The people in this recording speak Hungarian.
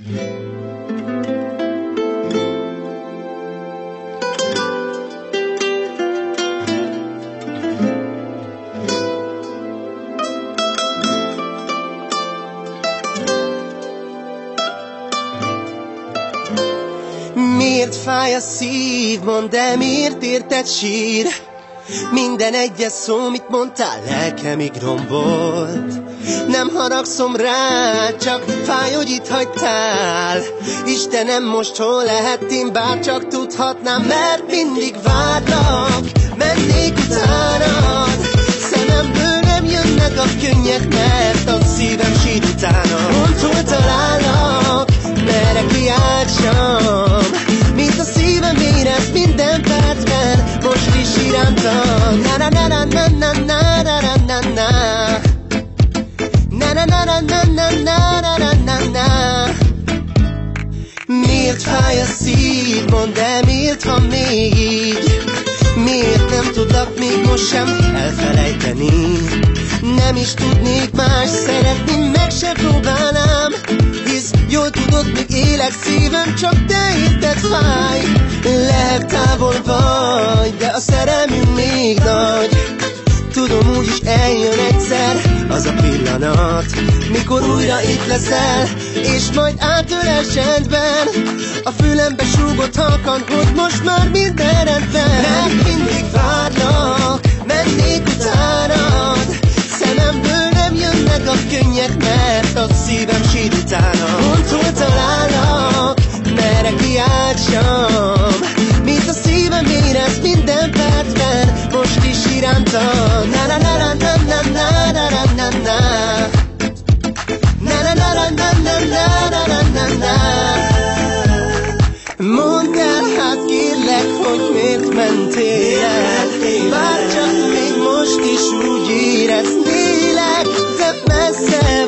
Miért fáj a szív, mondd el, miért érted sír? Minden egyes szó, mit mondtál, lelkemig rombolt. Nem haragszom rád, csak fáj, hogy itt hagytál. Istenem, most hol lehettem, bárcsak tudhatnám, mert mindig várlak, mennék utánad. Szememből nem jönnek a könnyek, mert a szívem sír utána. Mondd, hol talállak, merre kiáltsam, mint a szívem érez minden percben, most is irántam. Na na na na na na na na na na na na na na na na na na na na. Miért fáj a szív, mondd el, miért van még így? Miért nem tudlak még most sem elfelejteni? Nem is tudnék más szeretni, meg se próbálnám, hisz jól tudod, még élek, szívem, csak te érted fáj. Lehet távol vagy, de a szerelmünk még nagy. Tudom, úgyis eljön egyszer az a pillanat, mikor újra itt leszel, és majd átölel csendben a fülembe súgott halkan, hogy most már minden rendben. Mert mindig várlak, mennék utánad. Szememből nem jönnek a könnyek, mert a szívem sír utána. Mondd, hol talállak, merre kiáltsam, mint a szívem érez minden percben, most is irántam. Na na na na na na na na na na na na na na na na na na. Mondd el, hát kérlek, hogy miért mentél el, bárcsak még most is úgy éreznélek, de messze